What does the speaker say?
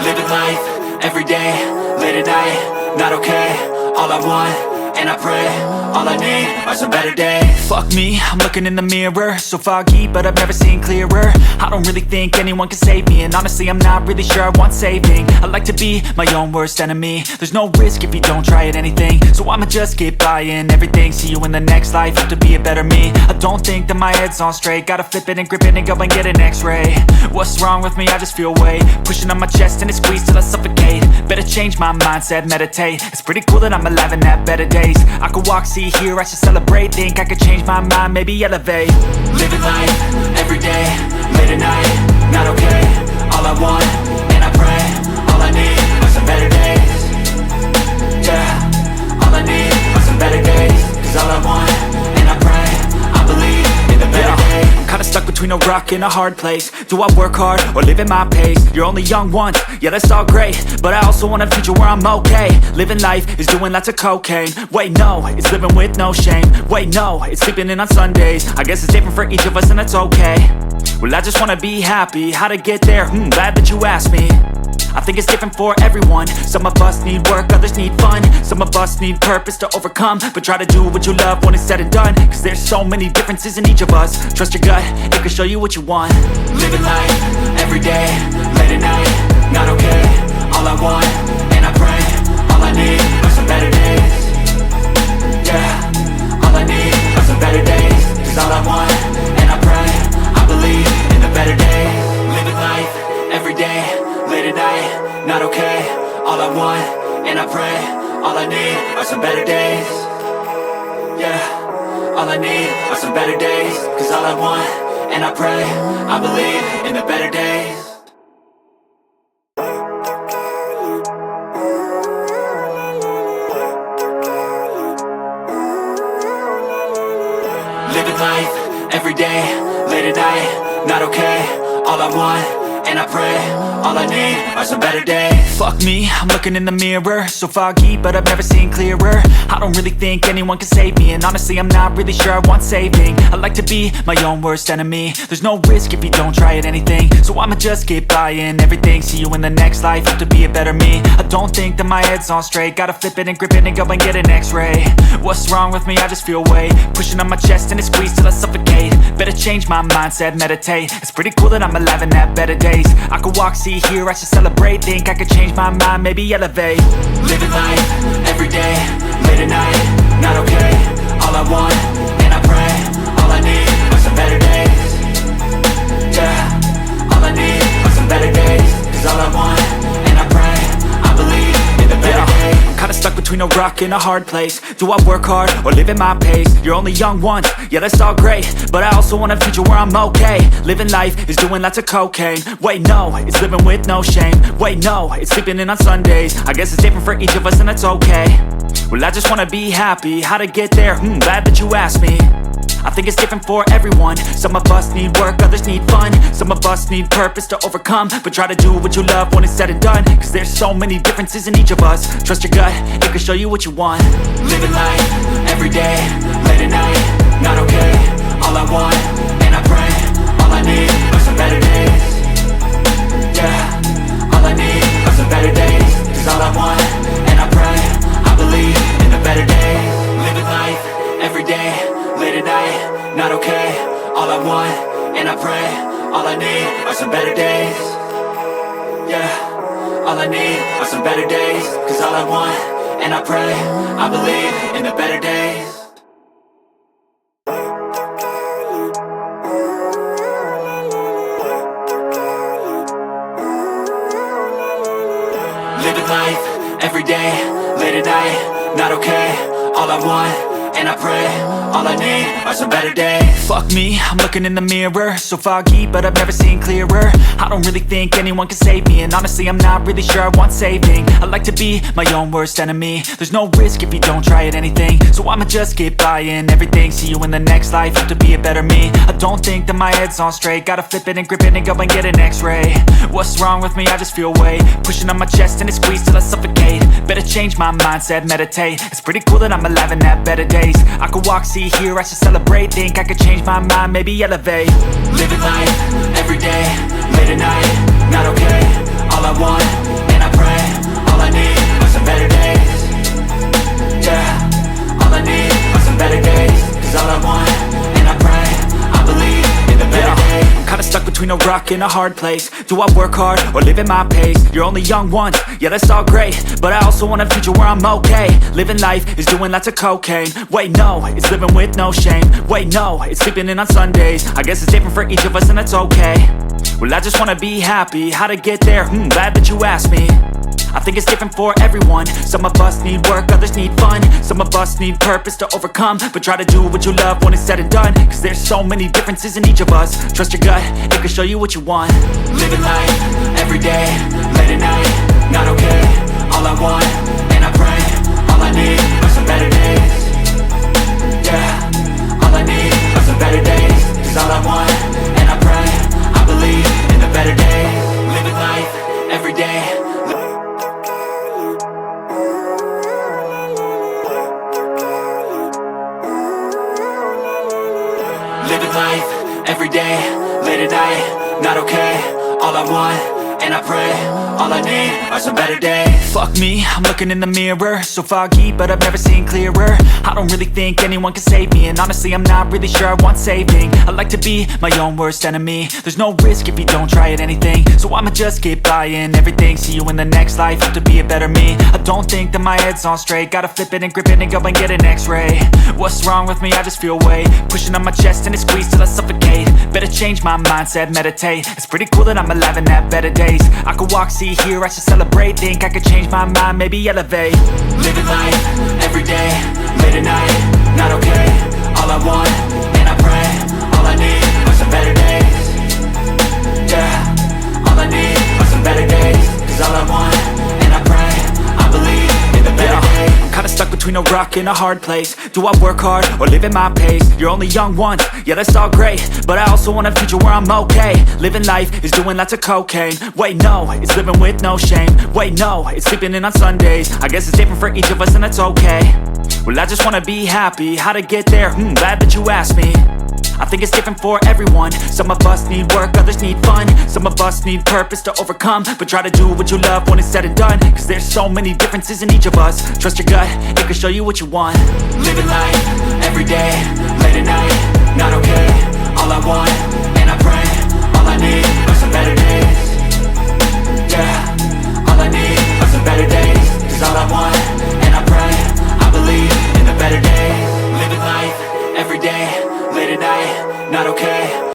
Living life, everyday, late at night, not okay. All I want, and I pray, all I need are some better days. Fuck me, I'm looking in the mirror, so foggy, but I've never seen clearer. I don't really think anyone can save me, and honestly I'm not really sure I want saving. I like to be my own worst enemy. There's no risk if you don't try at anything, so I'ma just keep buying everything. See you in the next life, have to be a better me. I don't think that my head's on straight, gotta flip it and grip it and go and get an x-ray. What's wrong with me? I just feel weight pushing on my chest and it squeezes till I suffocate. Better change my mindset, meditate. It's pretty cool that I'm alive and have better days. I could walk, see, hear, I should celebrate. Think I could change my mind, maybe elevate. Living life, everyday, late at night, not okay. All I want, and I pray, all I need are some better days. Yeah, all I need are some better days. Cause all I want, and I pray, I believe in the better days. I'm kinda stuck between a rock and a hard place. Do I work hard or live at my pace? You're only young once, yeah that's all great, but I also want a future where I'm okay. Living life is doing lots of cocaine. Wait no, it's living with no shame. Wait no, it's sleeping in on Sundays. I guess it's different for each of us and that's okay. Well I just wanna be happy, how to get there? Glad that you asked me. I think it's different for everyone. Some of us need work, others need fun. Some of us need purpose to overcome. But try to do what you love when it's said and done. Cause there's so many differences in each of us. Trust your gut, it can show you what you want. Living life, everyday, late at night, not okay. All I want, and I pray, all I need are some better days. Yeah, all I need are some better days. Cause all I want, and I pray, I believe in the better days. Living life, everyday, late at night, not okay. All I want, and I pray, all I need are some better days. Yeah, all I need are some better days. Cause all I want, and I pray, I believe in the better days. Living life, everyday, late at night, not okay. All I want, and I pray, all I need are some better days. Fuck me, I'm looking in the mirror, so foggy, but I've never seen clearer. I don't really think anyone can save me, and honestly I'm not really sure I want saving. I like to be my own worst enemy. There's no risk if you don't try at anything, so I'ma just keep buying everything. See you in the next life, have to be a better me. I don't think that my head's on straight, gotta flip it and grip it and go and get an x-ray. What's wrong with me? I just feel weight pushing on my chest and it squeezes till I suffocate. Better change my mindset, meditate. It's pretty cool that I'm alive and have better days. I could walk, see, hear, I should celebrate. Think I could change my mind, maybe elevate. Living life, everyday, late at night, not okay. All I want, and I pray, all I need are some better days. Yeah, all I need are some better days. Cause all I want, and I pray, I believe in the better days. I'm kinda stuck between a rock and a hard place. Do I work hard or live at my pace? You're only young once, yeah that's all great, but I also want a future where I'm okay. Living life is doing lots of cocaine. Wait no, it's living with no shame. Wait no, it's sleeping in on Sundays. I guess it's different for each of us and that's okay. Well I just wanna be happy, how to get there? Glad that you asked me. I think it's different for everyone. Some of us need work, others need fun. Some of us need purpose to overcome. But try to do what you love when it's said and done. Cause there's so many differences in each of us. Trust your gut, it can show you what you want. Living life, everyday, late at night, not okay. All I want, and I pray, all I need are some better days. Yeah, all I need are some better days. Cause all I want, and I pray, I believe in the better days. Living life, everyday, late at night, not okay. All I want, and I pray, all I need are some better days. Yeah, all I need are some better days. Cause all I want, and I pray, I believe in the better days. Living life, everyday, late at night, not okay. All I want, and I pray, all I need are some better days. Fuck me, I'm looking in the mirror, so foggy, but I've never seen clearer. I don't really think anyone can save me, and honestly I'm not really sure I want saving. I like to be my own worst enemy. There's no risk if you don't try at anything, so I'ma just keep buying everything. See you in the next life, have to be a better me. I don't think that my head's on straight, gotta flip it and grip it and go and get an x-ray. What's wrong with me? I just feel weight pushing on my chest and it squeezes till I suffocate. Better change my mindset, meditate. It's pretty cool that I'm alive and have better days. I could walk, see, hear, I should celebrate. Think I could change my mind, maybe elevate. Living life, everyday, late at night, not okay. All I want, rock in a hard place. Do I work hard or live at my pace? You're only young once, yeah that's all great, but I also want a future where I'm okay. Living life is doing lots of cocaine. Wait no, it's living with no shame. Wait no, it's sleeping in on Sundays. I guess it's different for each of us and that's okay. Well I just wanna be happy, how to get there? Glad that you asked me. I think it's different for everyone. Some of us need work, others need fun. Some of us need purpose to overcome. But try to do what you love when it's said and done, cause there's so many differences in each of us. Trust your gut, it can show you what you want. Living life, everyday, late at night, not okay. All I want, and I pray, all I need are some better days. Yeah, all I need are some better days. Cause all I want, and I pray, I believe in the better days. Living life, everyday. Living life, everyday, late at night, not okay. All I want, and I pray, all I need are some better days. Fuck me, I'm looking in the mirror, so foggy, but I've never seen clearer. I don't really think anyone can save me, and honestly I'm not really sure I want saving. I like to be my own worst enemy. There's no risk if you don't try at anything, so I'ma just keep buying everything. See you in the next life, have to be a better me. I don't think that my head's on straight, gotta flip it and grip it and go and get an x-ray. What's wrong with me? I just feel weight pushing on my chest and it squeezes till I suffocate. Better change my mindset, meditate. It's pretty cool that I'm alive and have better days. I could walk, see, hear, I should celebrate. Think I could change my mind, maybe elevate. Living life, everyday, late at night, not okay. All I want, and I pray, all I need are some better days. Yeah, all I need are some better days. Cause all I want, and I pray, I believe in the better days. I'm kinda stuck between a rock and a hard place. Do I work hard or live at my pace? You're only young once, yeah that's all great, but I also want a future where I'm okay. Living life is doing lots of cocaine. Wait no, it's living with no shame. Wait no, it's sleeping in on Sundays. I guess it's different for each of us and that's okay. Well I just wanna be happy, how to get there? Glad that you asked me. I think it's different for everyone. Some of us need work, others need fun. Some of us need purpose to overcome. But try to do what you love when it's said and done, cause there's so many differences in each of us. Trust your gut, it can show you what you want. Living life, everyday, late at night, not okay. All I want, and I pray, all I need are some better days. Yeah, all I need are some better days. Cause all I want, and I pray, I believe in the better days. Living life, everyday, late at night, not okay.